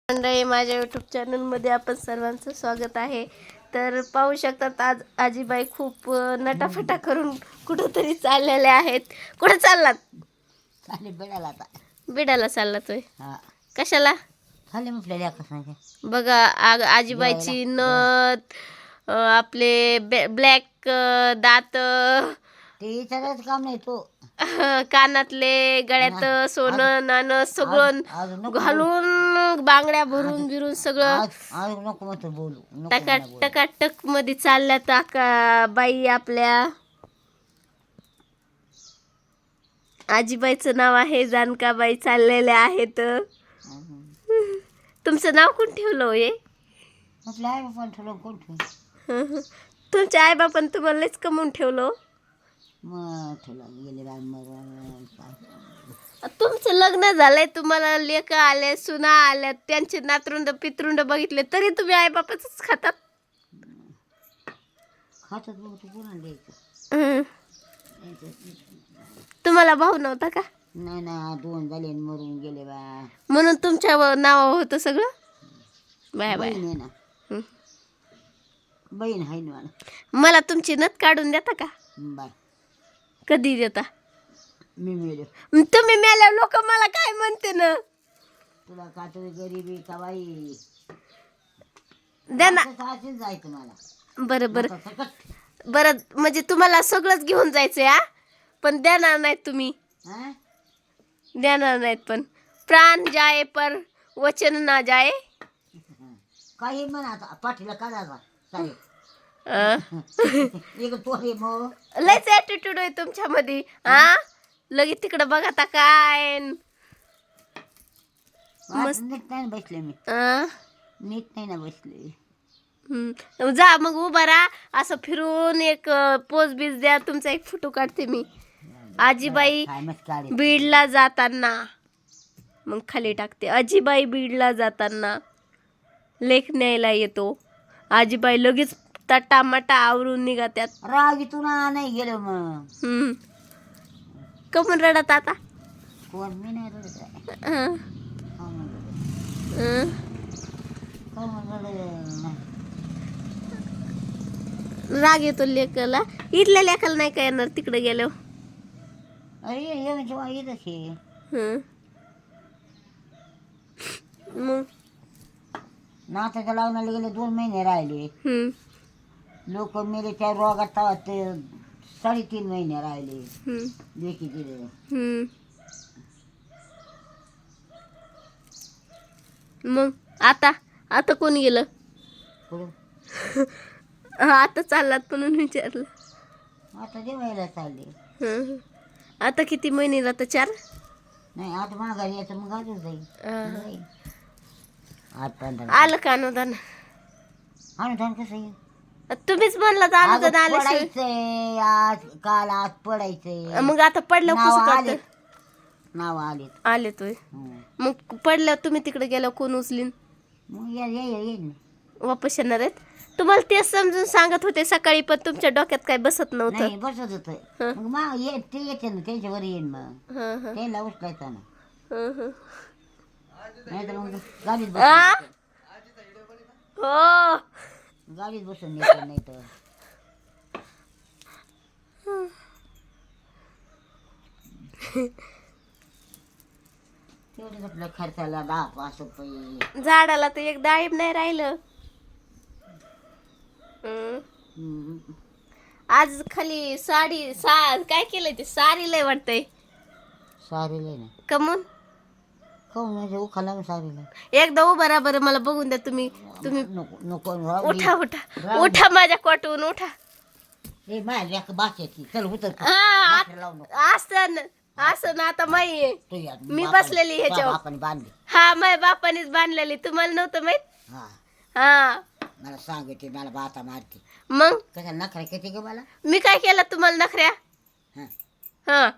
मंडळी, माझ्या यूट्यूब चॅनलमध्ये आपण सर्वांचं स्वागत आहे. तर पाहू शकतात आज आजीबाई खूप नटाफटा करून कुठंतरी चाललेल्या आहेत. कुठं चाललात? चालेल बेडाला आता. बिडाला चाललातोय? हा कशाला? खाली म्हटलेल्या कसं बघा आजीबाईची नथ, आपले ब्लॅक दात, ते सगळंच काम नाही तो. कानातले, गळ्यात सोनं नाणं सगळं घालून बांगड्या भरून बिरून सगळं आज नको म्हणतो बोलू नको टकाटक मध्ये चालल्यात बाई. आपल्या आजीबाईचं नाव आहे जानकाबाई. चाललेल्या आहेत. तुमचं नाव कोण ठेवलं हो हे? म्हटलं आहे पण ठेवलं कोण ठेव तुमच्या आई बापान तुम्हाला लयच कमवून ठेवलं. मग ठेवलं गेले तुमचं लग्न झालंय, तुम्हाला लेक आले, सुना आल्या, त्यांचे नातरुंड पितरुंड बघितले तरी तुम्ही आई बापाच खातात. खातात बघ तू कोणाला द्यायचं. तुम्हाला भाऊ नव्हता का? नाही ना, 2 झाले मरून गेले बा. म्हणून तुमच्या नाव होतं सगळं. Bye bye. बहीण आहे ना, बहीण आहे ना मला तुमची नथ काढून देता का? बाय. कधी देता? मी मेलो. तुम्ही मेल्या लोक मला काय म्हणते ना. तुला का तुम्ही गरीबी का बाई द्या ना. जायचं मला. बरं बरं बरं, म्हणजे तुम्हाला सगळंच घेऊन जायचंय हा, पण देणार नाहीत तुम्ही. देणार नाहीत, पण प्राण जाए पर वचन ना जाए. काही म्हणा आता पाठीला काढायचा चालेल. एक तोरे मग लयच ऍटिट्यूड आहे तुमच्यामध्ये. हा, लगेच तिकडे बघा आता काय. नीट नाही ना बसले मी. नीट नाही ना बसले. जा मग उभा राहा, असं फिरून एक पोज बीज द्या. तुमचा एक फोटो काढते मी. आजीबाई बीडला जाताना, मग खाली टाकते. आजीबाई बीडला जाताना लेख न्यायला येतो. आजीबाई लगेच तटामटा आवरून निघात्यात. रागीतून नाही गेलो मग. कमून रडत आता? कोण मी नाही रडत. राग येतो लेकाला. इथल्या लेकाला नाही का येणार तिकडे गेलो. अरे जेव्हा येत मग नात्याच्या लग्नाला गेले 2 महिने राहिले. लोक मेले त्या रोगात ते 3.5 महिने राहिले. लेकी गेले. मग आता कोण गेलं? आता चाललात म्हणून विचारलं. आता जेवायला चालले. आता किती महिने राहतं? 4 नाही, आता माघारी यायचं मग अजून जाईल. 8-15 आलं का अनुदान? अनुदान कसं येईल? तुम्हीच म्हणलं अनुदान आलं. पडायचंय आज काल आज पडायचंय. मग आता पडलं कसं करतं? नाव आले तोय. मग पडलं तुम्ही तिकडे गेल्यावर कोण उचलीन? मग येईल वापस येणार आहेत. तुम्हाला तेच समजून सांगत होते सकाळी, पण तुमच्या डोक्यात काय बसत नव्हतं. नाही बसत होत. मग ते येते ना, त्यांच्यावर येईन मग. त्याला उचलायचं ना. नाही तर मग गाडीत बसून हो, गाडीत बसून येतो. नाही तर तेवढेच आपल्या खर्चाला 10-5 रुपये. झाडाला तर एक डाळिंब नाही राहिलं. आज खाली काय केलंय ते? सारी लय वाटतंय. सारी लय ना. कमून म्हणजे उखाला सारीला. एकदा उभा राहा बरं, मला बघून द्या. तुम्ही नको उठा उठा उठा, माझ्या कोटून उठा. हे माझ्या बाकी चल उतर. असं ना, आता मी बसलेली ह्याच्यावर. बांधली. हा, माझ्या बापानेच बांधलेली. तुम्हाला नव्हतं माहित? हा, मला सांगते मला बाता मारते. मग कशा नखऱ्या किती ग मला? मी काय केलं तुम्हाला नखऱ्या? हा,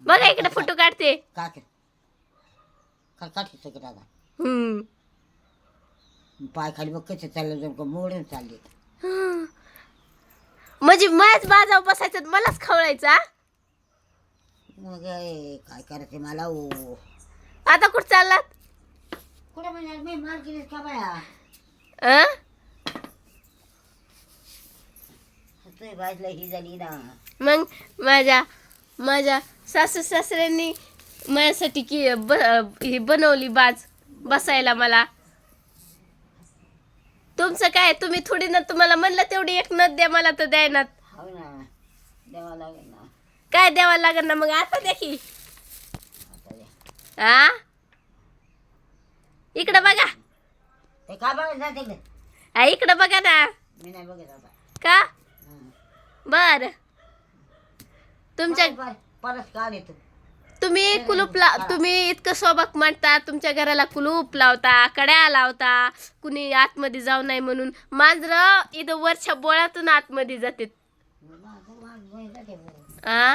बघा इकडे फोटो काढते. काढते दादा. पाय खाली बघ कसे चालले, जर मोडून चालले. म्हणजे मलाच बाजावर बसायचं, मलाच खवळायचा. मग काय करायचं मला. आता कुठं चाललात? कुठे महिन्यात मी मार केलीस का बाया आ? तुझी भाजला ही झाली ना मग माझ्या माझ्या सासू सासऱ्यांनी माझ्यासाठी की ही बनवली बाज बसायला मला. तुमचं काय, तुम्ही थोडी ना, तुम्हाला म्हणलं तेवढी एक नथ द्या मला तर द्यायनात. हो ना द्यावा लागेल ना काय द्यावं लागेल ना मग आता द्या की. आता द्या. आ इकडं बघा. ते का बघत जा तिकडे इकडं बघा ना. मी नाही बघत आता का हं. बर तुमच्या परत काढ येतो तुम्ही तुम्ही इतकं सोबत मांडता, तुमच्या घराला कुलूप लावता, कड्या लावता, कुणी आतमध्ये जाऊ नये म्हणून. मांजर इथं वरच्या बोळातून आतमध्ये जाते. आ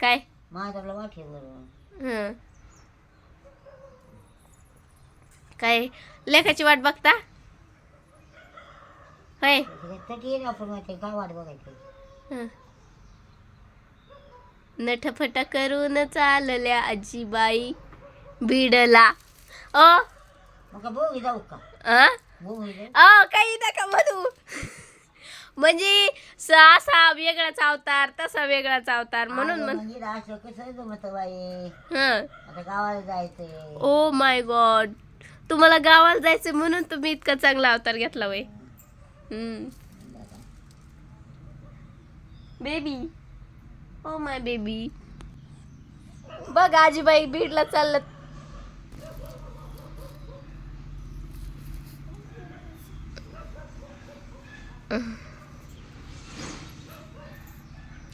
काय माझ्याला वाटे बरोबर हं. काय लेखाची वाट बघता होय. तटी आपण माहिती काय वाट बघायची हं. नटफट करून चालल्या आजीबाई बीडला. ओ मग का बोगी जाऊ का आ बोगी जाऊ काही नका म्हणू. म्हणजे असा वेगळाच अवतार, तसा वेगळाच अवतार म्हणून म्हणजे असं कसं जमत बाई हं. आता गावाला जायचंय ओ माय गॉड, तुम्हाला गावाला जायचं म्हणून तुम्ही इतका चांगला अवतार घेतला वय. Baby, oh my baby. बघ आजीबाई बीडला चाललं.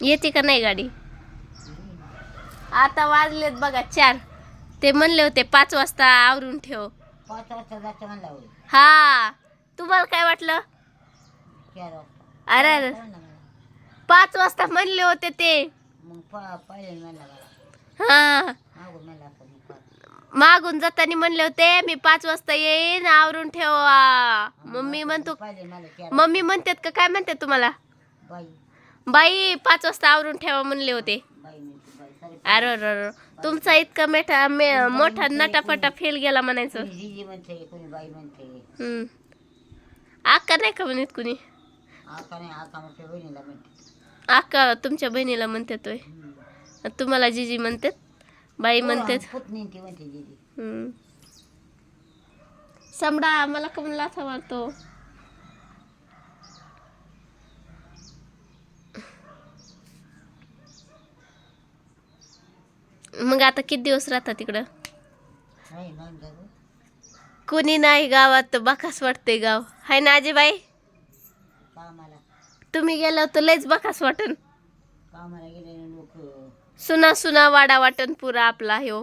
येते का नाही गाडी. आता वाजलेत बघा 4. ते म्हणले होते 5 वाजता आवरून ठेव. 5 वाजता जायचं म्हणला होय हा तुम्हाला काय वाटलं. 4 वाजता अरे अरे 5 वाजता म्हणले होते ते. मग पहिले म्हणला मला हा मागून म्हणला असं मग मागून जाताना म्हणले होते मी 5 वाजता येईन आवरून ठेवा. मम्मी म्हणतो, पहिले मला 4 मम्मी म्हणतात का काय म्हणतात तुम्हाला. बाई बाई 5 वाजता आवरून ठेवा म्हणले होते. बाई म्हणते बाई सारे अरे अरे तुमचा इतका मोठा नटापटा फेल गेला म्हणायचं. कोणी जीजी म्हणते कोणी बाई म्हणते हम्म. अक्का नाही का म्हणत कुणी. आका नाही आका म्हणते बहिणीला म्हणते अक्का तुमच्या बहिणीला म्हणतात होय. तुम्हाला जीजी म्हणतात, बाई म्हणतात. पुतणी ती म्हणते जीजी हम्म. समडा मला का म्हणला असा वाटतो. मग आता किती दिवस राहता तिकडं. नाही नाही जाऊ कोणी नाही गावात तर बकास वाटते गाव. हाय ना आजीबाई. कामाला तुम्ही गेला तर लयच बकास वाटन. कामाला गेलेले लोक सुना सुना वाडा वाटन पुरा आपला ह्यो.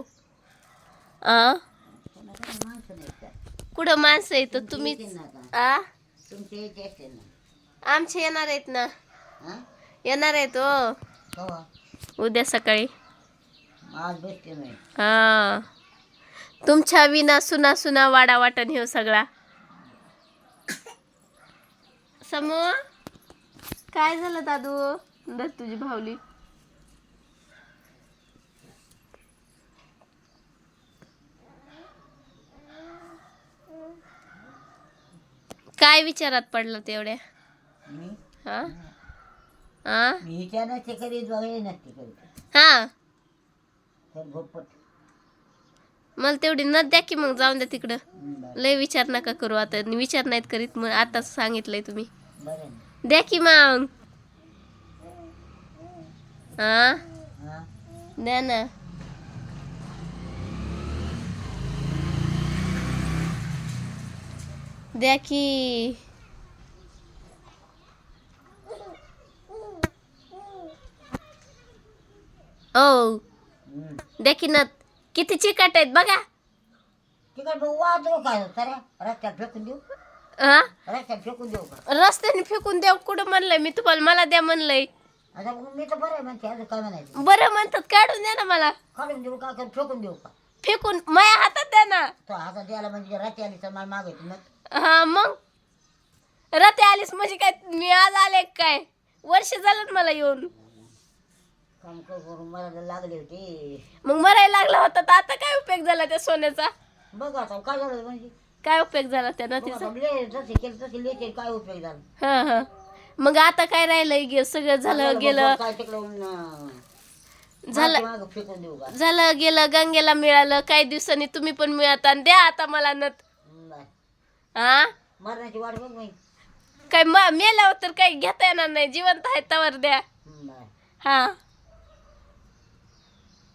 माणसं नाही का कुठं माणसं येतो तुम्हीच. येतील ना आता. आ तुमचे यायचे असते ना आमचे येणार आहेत ना. हा येणार आहेत हो कवा उद्या सकाळी. आज बसते नाही हा तुमच्या विना सुना सुना वाडा वाटन ह्यो सगळा. समू काय झालं दादू. तुझी भावली काय विचारात पडलं तेवढ्या. मी हा हा मी हिच्या नसते करीत बघाय नसते करीत हा तर भोपट मला तेवढी नद द्या की मग जाऊन द्या तिकडं. बरं लय विचार नका करू आता. विचार नाहीत करीत मग आताच सांगितलंय तुम्ही. बरं द्या की मग. हा हा द्या ना. द्या की. ओ द्या की नथ. किती चिकट आहेत बघा. तिकडे भाऊ वाजव काय सऱ्या रस्त्यात फेकून देऊ हा रस्त्यात फेकून देऊ का रस्त्याने फेकून द्या. कुठं म्हणलंय मी तुम्हाला. मला द्या म्हणलंय. आता मग मी तर बरं आहे म्हणते आता काय म्हणायचं बरं म्हणतात काढून द्या ना मला. काढून देऊ का का फेकून देऊ का फेकून माझ्या हातात द्या ना. तो हातात द्यायला म्हणजे रात्री आली तर मला मागायची मग हा मग रते आलीस म्हणजे काय मी आज आले काय. वर्ष झालं ना मला येऊन. काम करून मला लागले होते मग मरायला लागला होता तर आता काय उपयोग झाला त्या सोन्याचा. बघ आता काय झालं म्हणजे काय उपयोग झाला त्या बघ नातीचा? आता जसे केलं तसे लेचे काय उपयोग झाला हा हा. मग आता काय राहिलंय सगळं झालं गेलं. काय तिकडं झालं मागं फेकून देऊ का झालं गेलं, गंगेला मिळालं. काही दिवसांनी तुम्ही पण मिळता आणि द्या आता मला नथ. नाही हा मरण्याची वाट बघ बाई काय मेल्यावर तर काही घेता येणार नाही, जिवंत आहे तवर द्या. नाही हा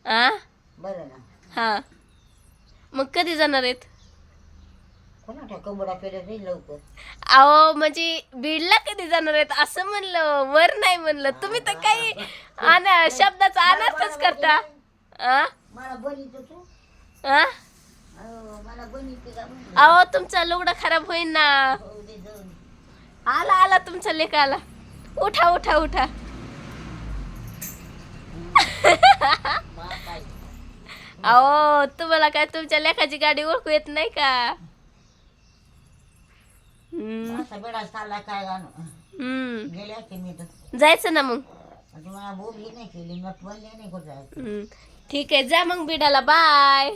हा बरं ना हा. मग कधी जाणार आहेत? कोणाच्या कंबडा पेल्या जाईल लवकर अहो म्हणजे बीडला कधी जाणार आहेत असं म्हणलं, वर नाही म्हणलं. तुम्ही तर काही शब्दाचा अनर्थच करता. आ? मला बनीचं तू आ? मला बनीचं का म्हणलं? अहो तुमचा लुगडा खराब होईल ना. हो दे जाऊन. आला आला तुमचा लेक आला. उठा उठा उठा. काय अहो तुम्हाला काय तुमच्या लेखाची गाडी ओळखू येत नाही का? असा बेडा चालला काय गाणं हम्म. गेले असते मी तर जायचं ना मग. आता मला भूक ही नाही केली मग बनले नाही कुठं ठीक आहे, जा मग बिडाला. बाय.